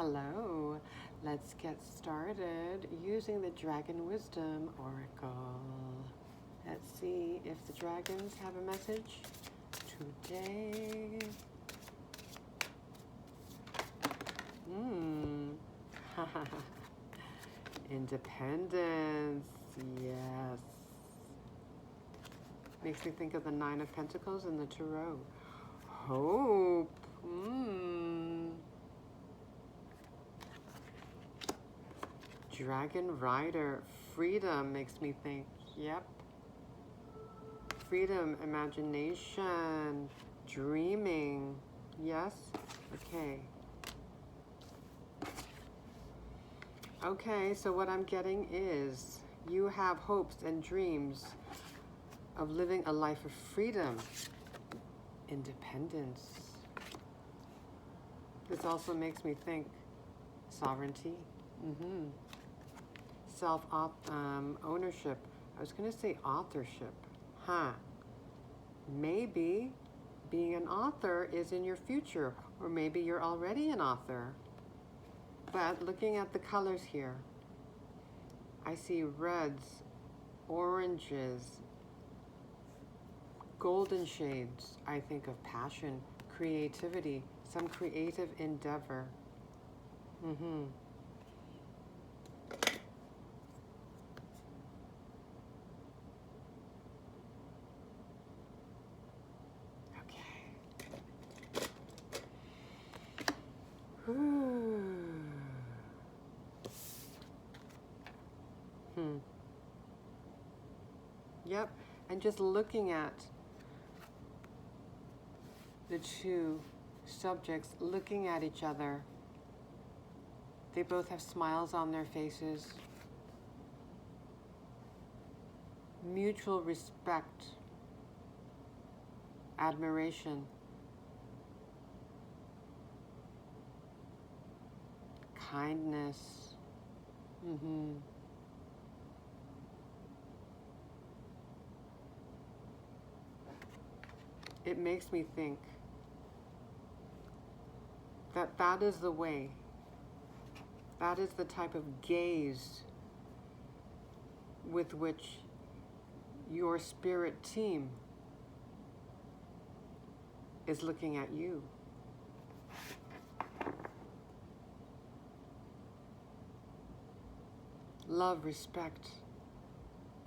Hello, let's get started using the Dragon Wisdom Oracle. Let's see if the dragons have a message today. Independence, yes. Makes me think of the Nine of Pentacles in the Tarot. Hope, Dragon Rider, freedom makes me think, yep. Freedom, imagination, dreaming, yes, okay. Okay, so what I'm getting is you have hopes and dreams of living a life of freedom, independence. This also makes me think sovereignty, self-ownership. I was going to say authorship, Maybe being an author is in your future, or maybe you're already an author. But looking at the colors here, I see reds, oranges, golden shades. I think of passion, creativity, some creative endeavor. Yep, and just looking at the two subjects, looking at each other, they both have smiles on their faces, mutual respect, admiration, kindness. It makes me think that that is the way, that is the type of gaze with which your spirit team is looking at you. Love, respect,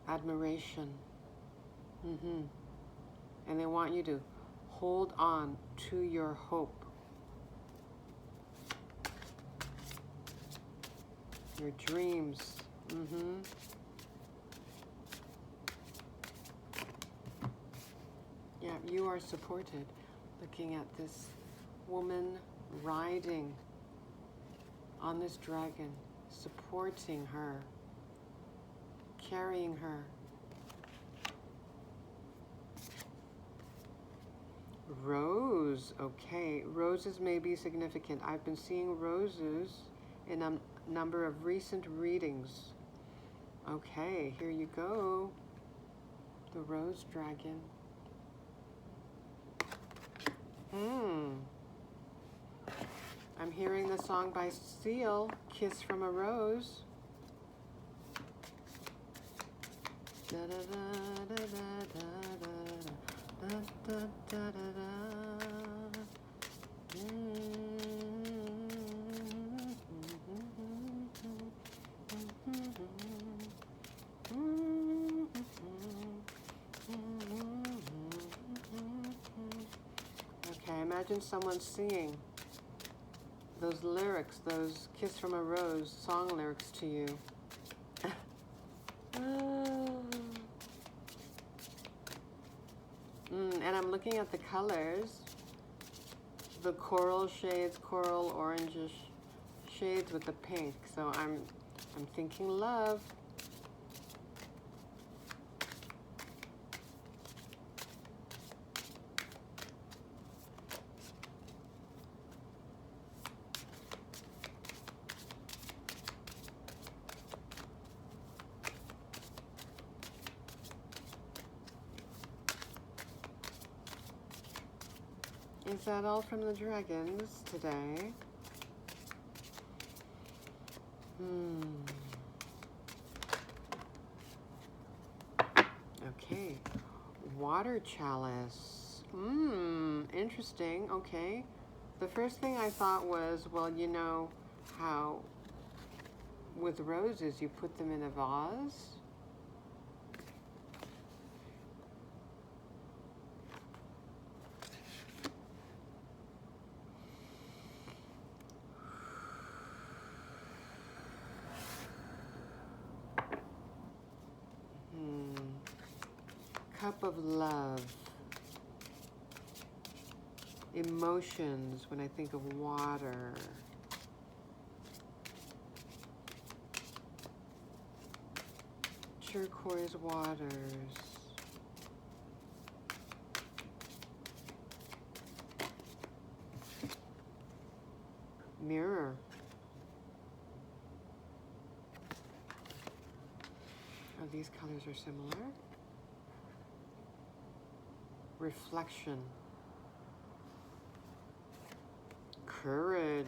admiration. And they want you to hold on to your hope, your dreams. Yeah, you are supported. Looking at this woman riding on this dragon, supporting her, carrying her. Rose, okay. Roses may be significant. I've been seeing roses in a number of recent readings. Okay, here you go. The rose dragon. I'm hearing the song by Seal, Kiss from a Rose. Da da da da da da da da da da da. Okay, imagine someone singing those lyrics, those Kiss from a Rose song lyrics to you. And I'm looking at the colors, the coral shades, coral orangish shades with the pink. So I'm thinking love. Is that all from the dragons today? Okay. Water chalice. Interesting. Okay. The first thing I thought was, well, you know how with roses you put them in a vase? Cup of love. Emotions when I think of water. Turquoise waters. Mirror. Oh, these colors are similar. Reflection. Courage.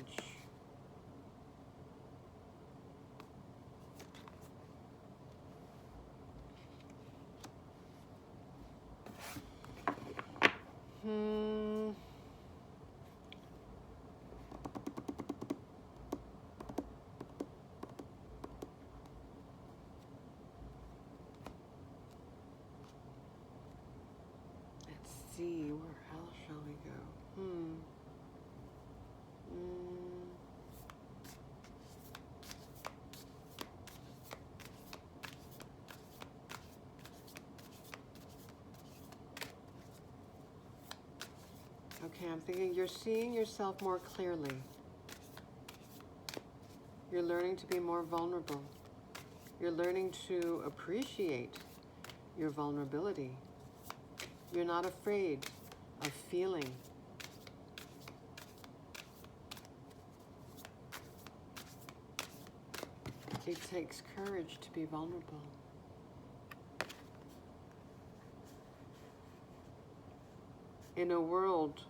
Let's see, where else shall we go? Okay, I'm thinking you're seeing yourself more clearly. You're learning to be more vulnerable. You're learning to appreciate your vulnerability. You're not afraid of feeling. It takes courage to be vulnerable. In a world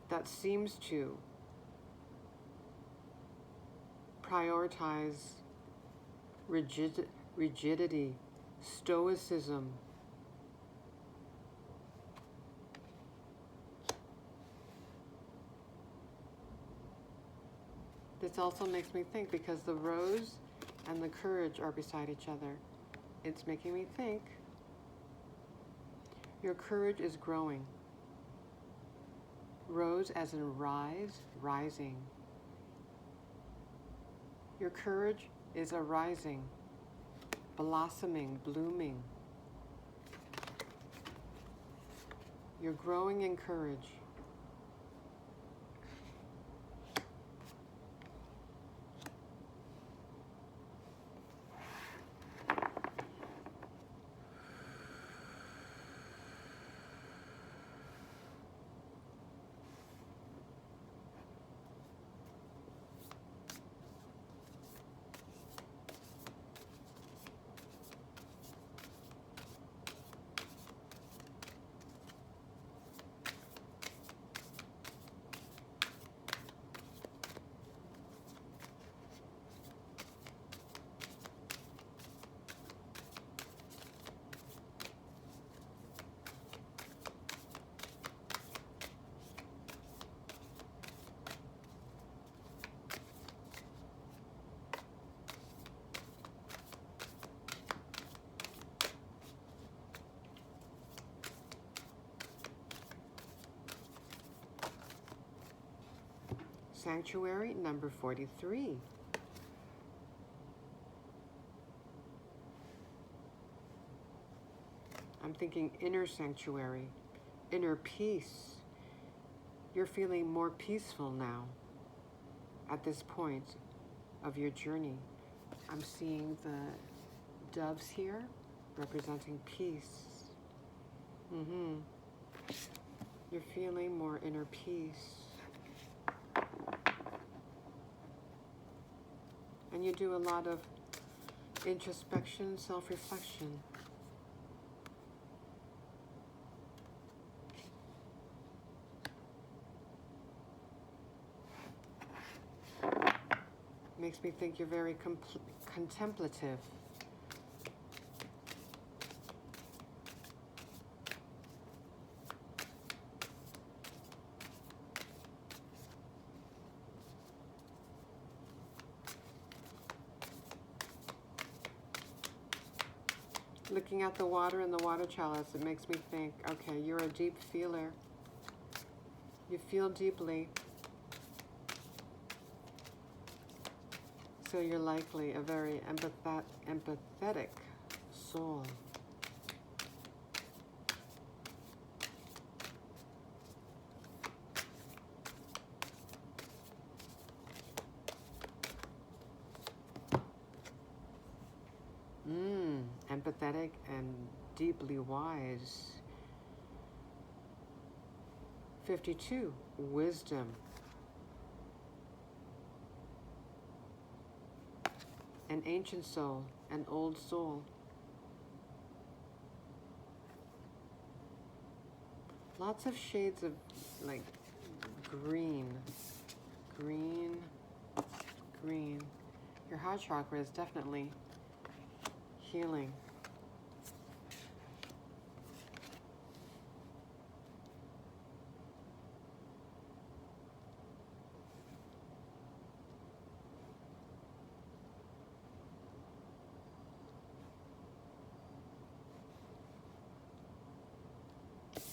that seems to prioritize rigidity, stoicism, this also makes me think, because the rose and the courage are beside each other, it's making me think your courage is growing. Rose as in rise, rising. Your courage is arising, blossoming, blooming. You're growing in courage. Sanctuary number 43. I'm thinking inner sanctuary, inner peace. You're feeling more peaceful now at this point of your journey. I'm seeing the doves here representing peace. You're feeling more inner peace. And you do a lot of introspection, self-reflection. Makes me think you're very contemplative. Looking at the water in the water chalice, it makes me think, okay, you're a deep feeler. You feel deeply. So you're likely a very empathetic soul. Empathetic and deeply wise. 52, wisdom. An ancient soul, an old soul. Lots of shades of like green, green, green. Your heart chakra is definitely healing.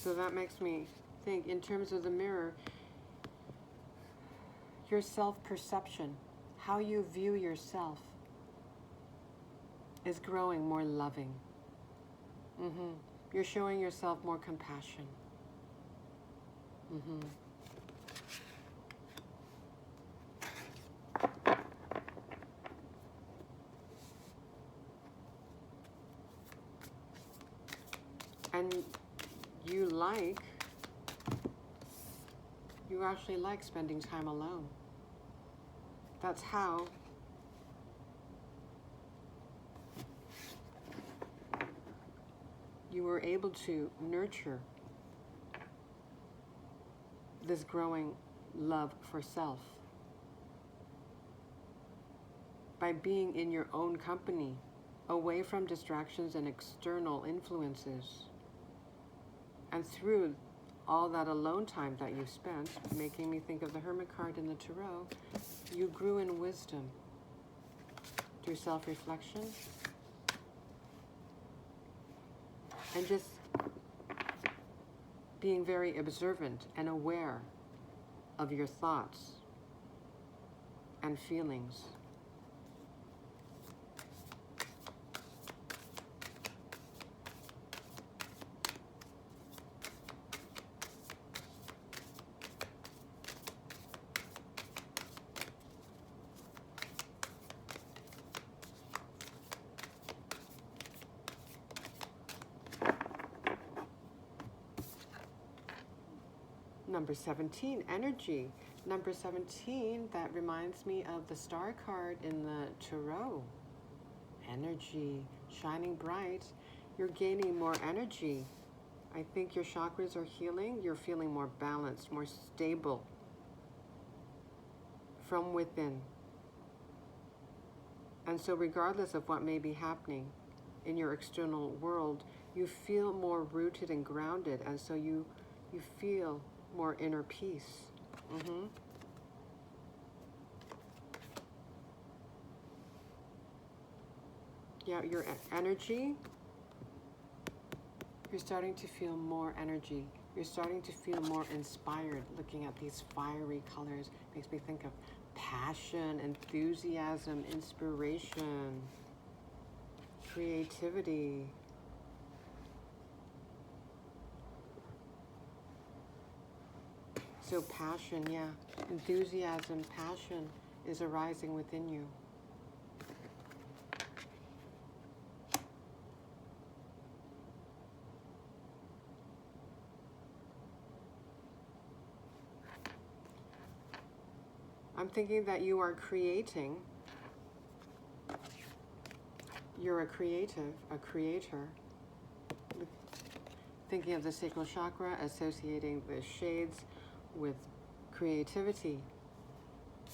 So that makes me think, in terms of the mirror, your self-perception, how you view yourself, is growing more loving. You're showing yourself more compassion. And you actually like spending time alone. That's how you were able to nurture this growing love for self. By being in your own company, away from distractions and external influences. And through all that alone time that you spent, making me think of the Hermit card in the Tarot, you grew in wisdom through self-reflection and just being very observant and aware of your thoughts and feelings. Number 17, energy. Number 17, that reminds me of the star card in the Tarot. Energy, shining bright. You're gaining more energy. I think your chakras are healing. You're feeling more balanced, more stable from within. And so regardless of what may be happening in your external world, you feel more rooted and grounded. And so you feel more inner peace. Yeah, your energy, you're starting to feel more energy. You're starting to feel more inspired. Looking at these fiery colors makes me think of passion, enthusiasm, inspiration, creativity. So passion, yeah, enthusiasm, passion is arising within you. I'm thinking that you are creating. You're a creative, a creator. Thinking of the sacral chakra, associating the shades with creativity.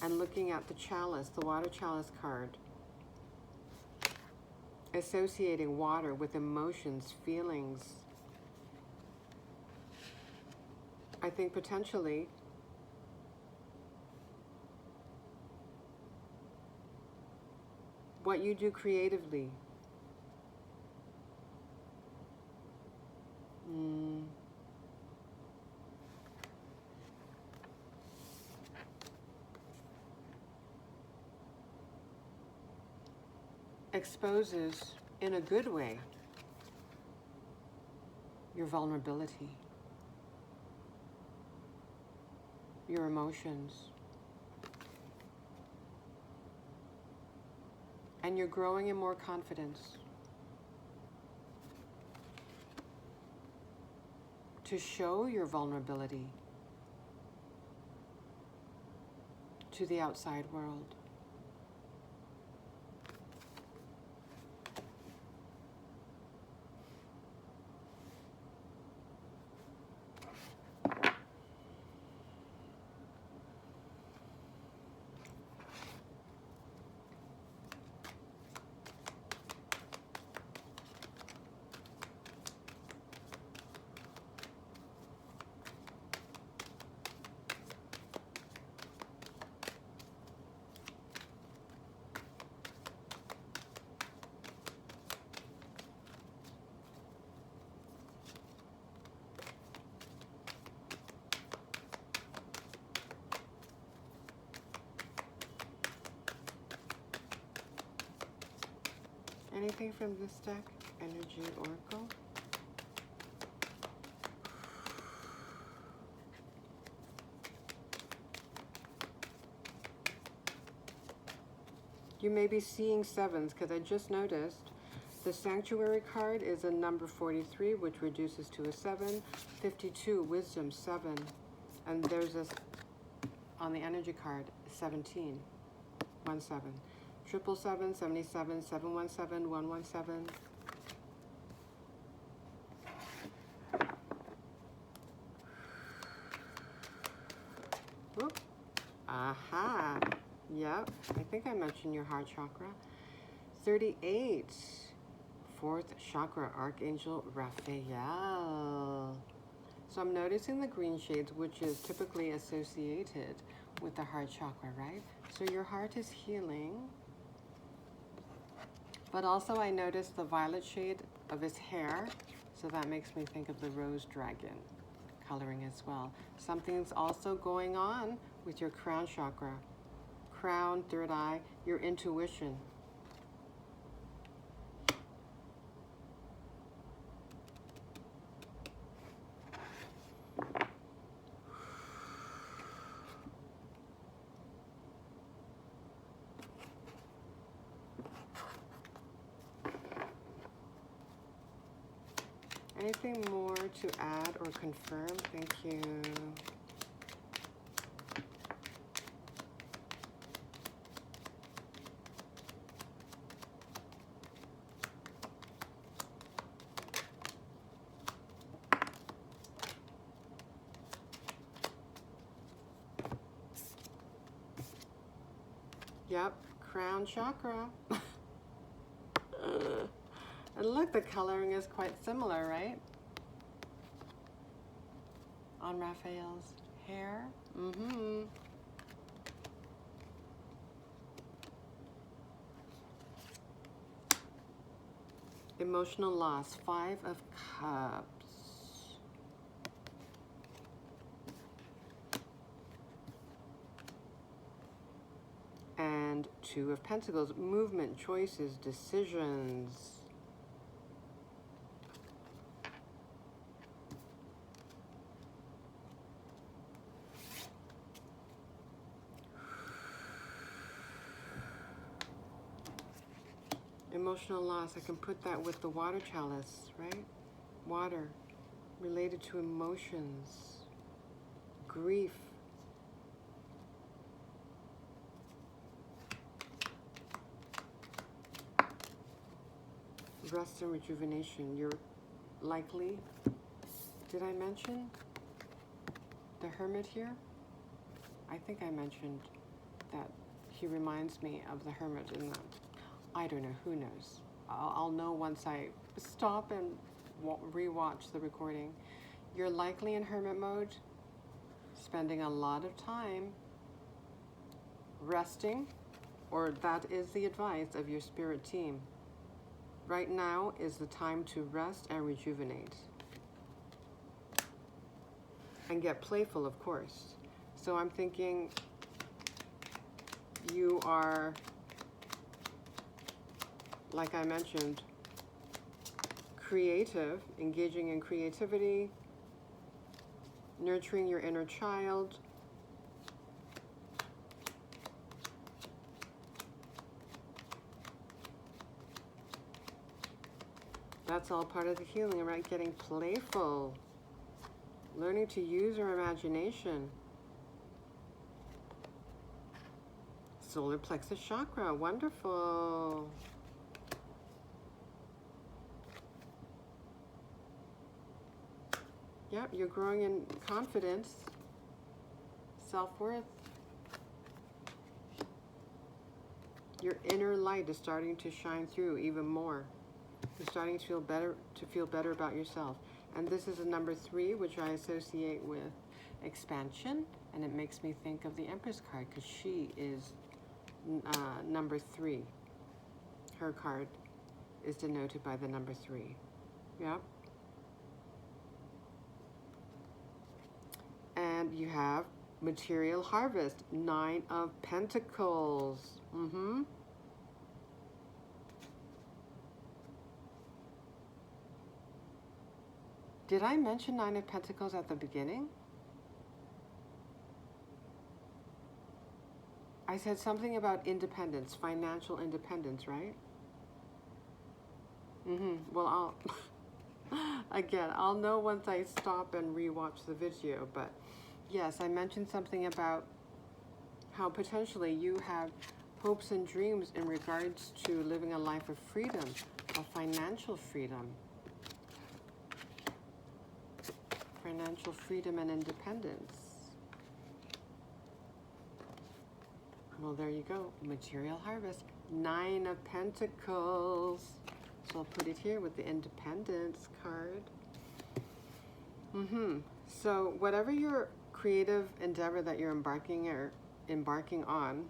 and looking at the chalice, the water chalice card, associating water with emotions, feelings, I think potentially what you do creatively. Exposes, in a good way, your vulnerability, your emotions, and you're growing in more confidence to show your vulnerability to the outside world. Anything from this deck? Energy Oracle. You may be seeing sevens, because I just noticed the Sanctuary card is a number 43, which reduces to a 7. 52, Wisdom, 7. And there's a, on the energy card, 17, 1, 7. 777, 77, 717, 117. Whoop. Aha. Yep. I think I mentioned your heart chakra. 38. Fourth chakra, Archangel Raphael. So I'm noticing the green shades, which is typically associated with the heart chakra, right? So your heart is healing. But also I noticed the violet shade of his hair, so that makes me think of the rose dragon coloring as well. Something's also going on with your crown chakra. Crown, third eye, your intuition. Anything more to add or confirm? Thank you. Yep, crown chakra. And look, the coloring is quite similar, right? On Raphael's hair. Mm-hmm. Emotional loss, 5 of Cups. And 2 of Pentacles, movement, choices, decisions. Emotional loss, I can put that with the water chalice, right? Water, related to emotions, grief. Rest and rejuvenation. You're likely, did I mention the Hermit here? I think I mentioned that he reminds me of the Hermit in that. I don't know, who knows. I'll know once I stop and rewatch the recording. You're likely in Hermit mode, spending a lot of time resting, or that is the advice of your spirit team. Right now is the time to rest and rejuvenate. And get playful, of course. So I'm thinking you are, like I mentioned, creative, engaging in creativity, nurturing your inner child, that's all part of the healing, right? Getting playful, learning to use our imagination. Solar plexus chakra, wonderful. Yep, you're growing in confidence, self-worth. Your inner light is starting to shine through even more. You're starting to feel better about yourself. And this is a number 3, which I associate with expansion, and it makes me think of the Empress card because she is number 3. Her card is denoted by the number 3. Yep. And you have material harvest, 9 of Pentacles. Did I mention 9 of Pentacles at the beginning? I said something about independence, financial independence, right? Well, I'll know once I stop and rewatch the video, but yes, I mentioned something about how potentially you have hopes and dreams in regards to living a life of freedom, of financial freedom. Financial freedom and independence. Well, there you go. Material harvest. 9 of Pentacles. So I'll put it here with the Independence card. So whatever your creative endeavor that you're embarking on,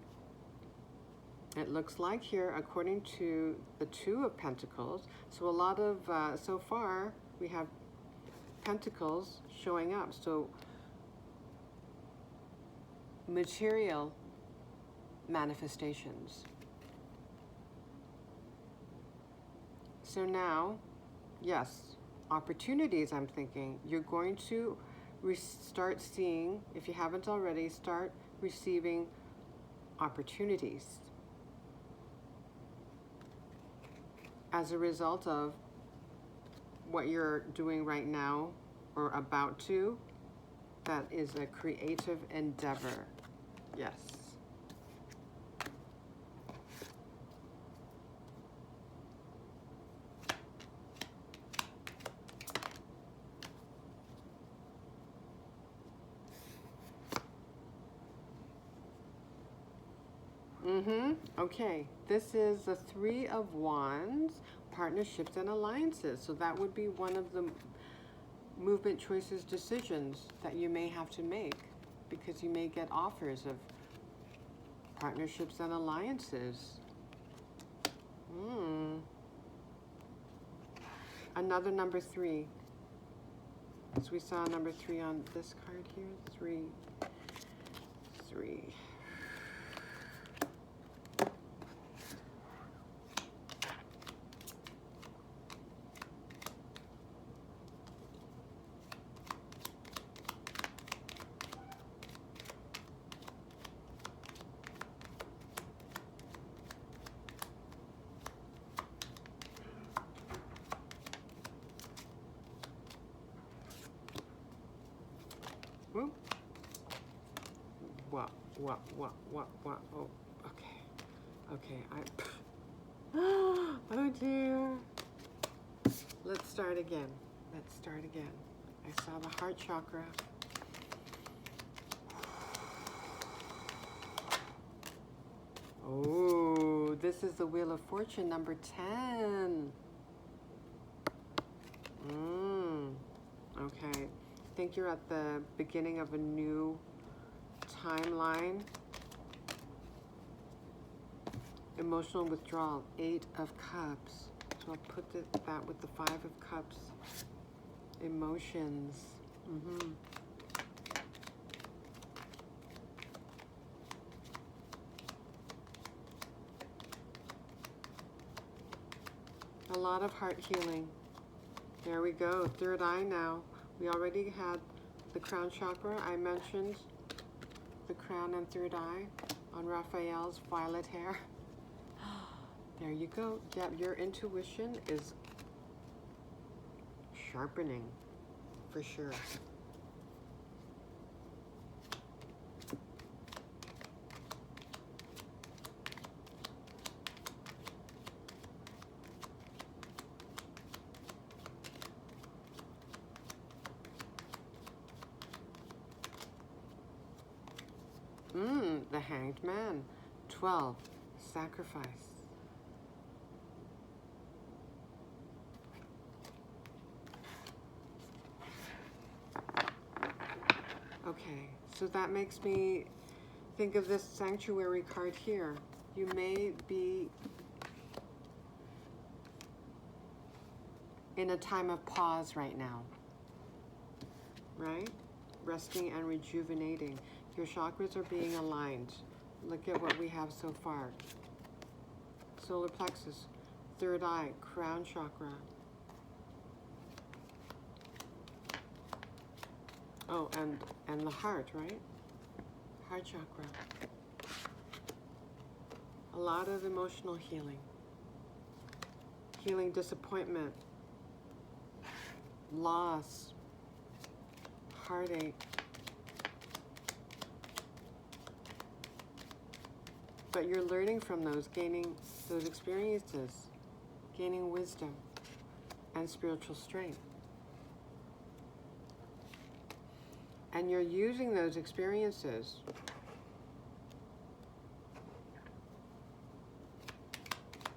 it looks like here, according to the 2 of Pentacles. So a lot of, so far, we have Pentacles showing up. So material manifestations. So now, yes, opportunities, I'm thinking. You're going to start seeing, if you haven't already, start receiving opportunities as a result of what you're doing right now or about to. That is a creative endeavor. Yes. Okay, this is the 3 of Wands, partnerships and alliances. So that would be one of the movement choices, decisions that you may have to make, because you may get offers of partnerships and alliances. Another number 3. So we saw number 3 on this card here. 3. What? Oh, okay, oh dear. Let's start again. I saw the heart chakra. this is the Wheel of Fortune, number 10. Okay. I think you're at the beginning of a new timeline. Emotional withdrawal, 8 of Cups. So I'll put that with the 5 of Cups. Emotions. A lot of heart healing. There we go. Third eye now. We already had the crown chakra. I mentioned the crown and third eye on Raphael's violet hair. There you go. Yeah, your intuition is sharpening for sure. The Hanged Man. 12. Sacrifice. Okay, so that makes me think of this Sanctuary card here. You may be in a time of pause right now, right? Resting and rejuvenating. Your chakras are being aligned. Look at what we have so far. Solar plexus, third eye, crown chakra. Oh, and the heart, right? Heart chakra. A lot of emotional healing. Healing disappointment, loss, heartache. But you're learning from those, gaining those experiences, gaining wisdom and spiritual strength. And you're using those experiences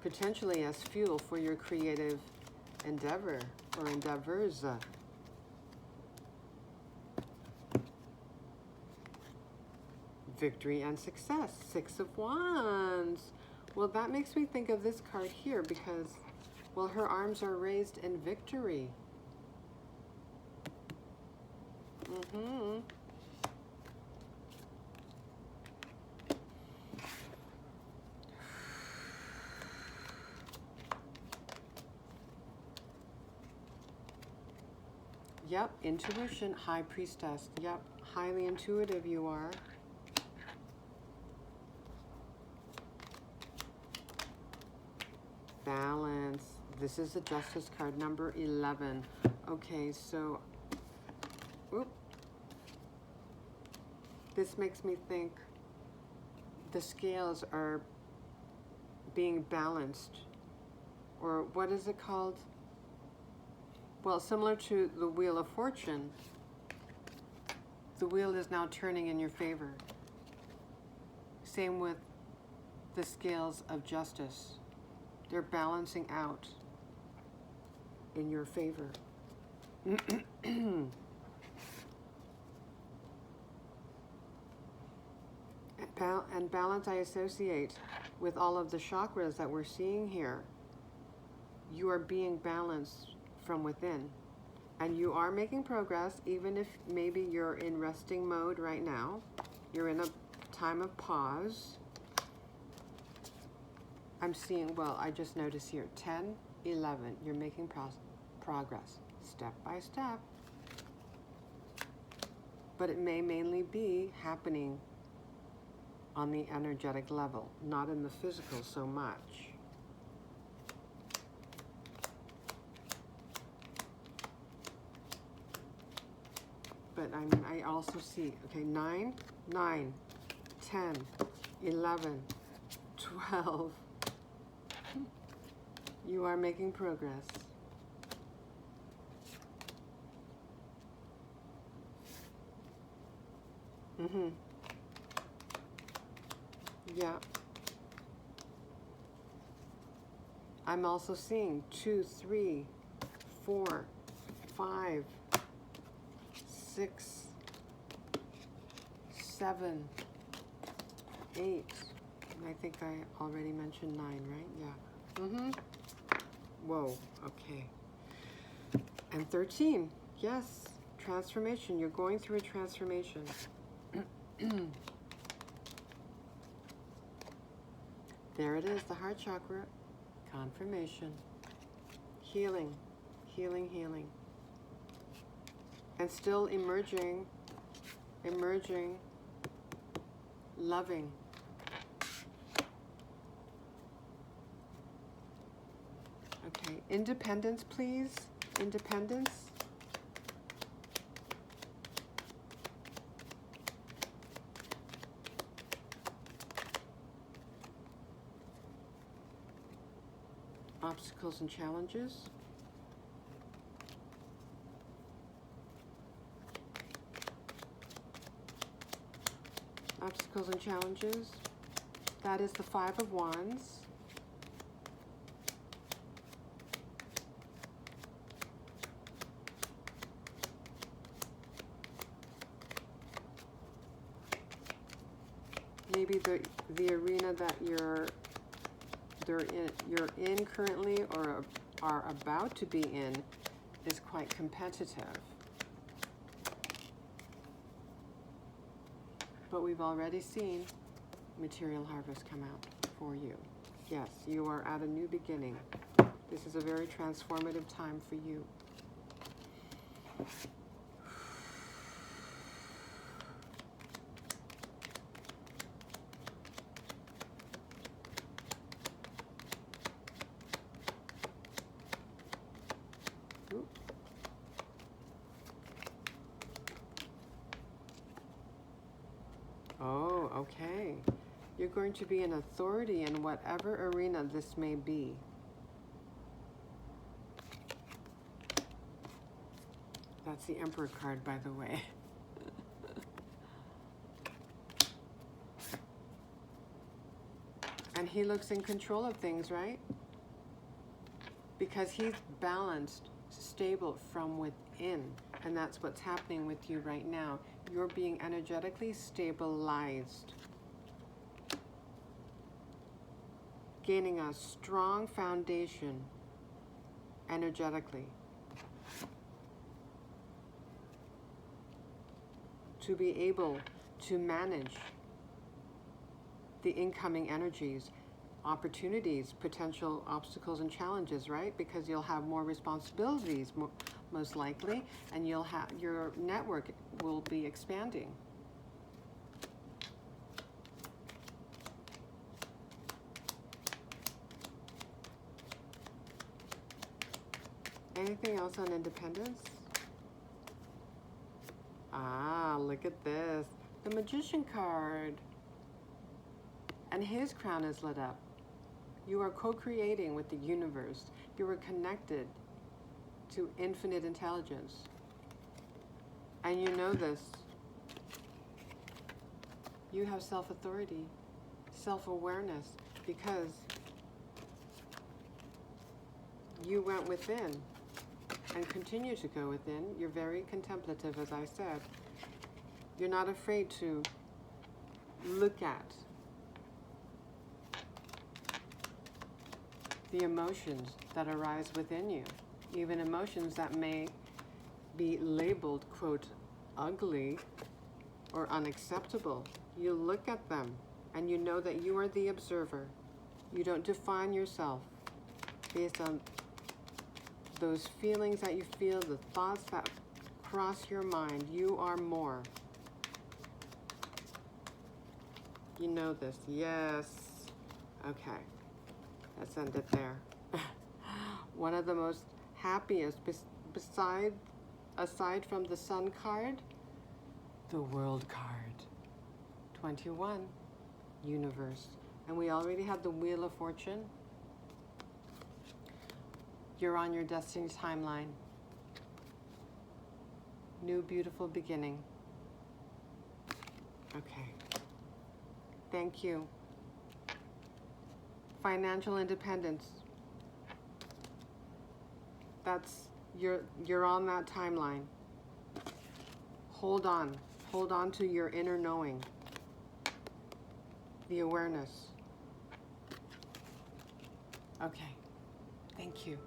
potentially as fuel for your creative endeavor or endeavors. Victory and success, 6 of Wands. Well, that makes me think of this card here because, well, her arms are raised in victory. Yep, intuition, High Priestess. Yep, highly intuitive you are. Balance. This is the Justice card, number 11. Okay, so, this makes me think the scales are being balanced. Or what is it called? Well, similar to the Wheel of Fortune, the wheel is now turning in your favor. Same with the scales of justice. They're balancing out in your favor. And balance I associate with all of the chakras that we're seeing here. You are being balanced from within. And you are making progress, even if maybe you're in resting mode right now. You're in a time of pause. I'm seeing, well, I just noticed here, 10, 11, you're making progress, step by step. But it may mainly be happening on the energetic level, not in the physical so much. But I also see, okay, 9, 9, 10, 11, 12. You are making progress. Yeah. I'm also seeing 2, 3, 4, 5, 6, 7, 8. And I think I already mentioned 9, right? Yeah. Mm-hmm. Whoa, okay. And 13, yes, transformation. You're going through a transformation. There it is, the heart chakra. Confirmation. Healing, healing, healing. And still emerging, loving. Okay, independence, please. Independence. Obstacles and challenges. Obstacles and challenges. That is the 5 of Wands. Maybe the arena that you're in currently or are about to be in is quite competitive. But we've already seen material harvest come out for you. Yes, you are at a new beginning. This is a very transformative time for you. Oh, okay. You're going to be an authority in whatever arena this may be. That's the Emperor card, by the way. And he looks in control of things, right? Because he's balanced, stable from within. And that's what's happening with you right now. You're being energetically stabilized. Gaining a strong foundation energetically. To be able to manage the incoming energies, opportunities, potential obstacles and challenges, right? Because you'll have more responsibilities, most likely, and you'll have your network will be expanding. Anything else on independence? Ah, look at this. The Magician card. And his crown is lit up. You are co-creating with the universe. You are connected to infinite intelligence. And you know this. You have self-authority, self-awareness, because you went within and continue to go within. You're very contemplative, as I said. You're not afraid to look at the emotions that arise within you, even emotions that may be labeled, quote, ugly or unacceptable. You look at them and you know that you are the observer. You don't define yourself based on those feelings that you feel, the thoughts that cross your mind. You are more. You know this. Yes. Okay. Let's end it there. One of the most happiest, aside from the Sun card, the World card. 21, Universe. And we already have the Wheel of Fortune. You're on your destiny timeline. New beautiful beginning. Okay. Thank you. Financial independence. That's, you're on that timeline. Hold on. Hold on to your inner knowing. The awareness. Okay. Thank you.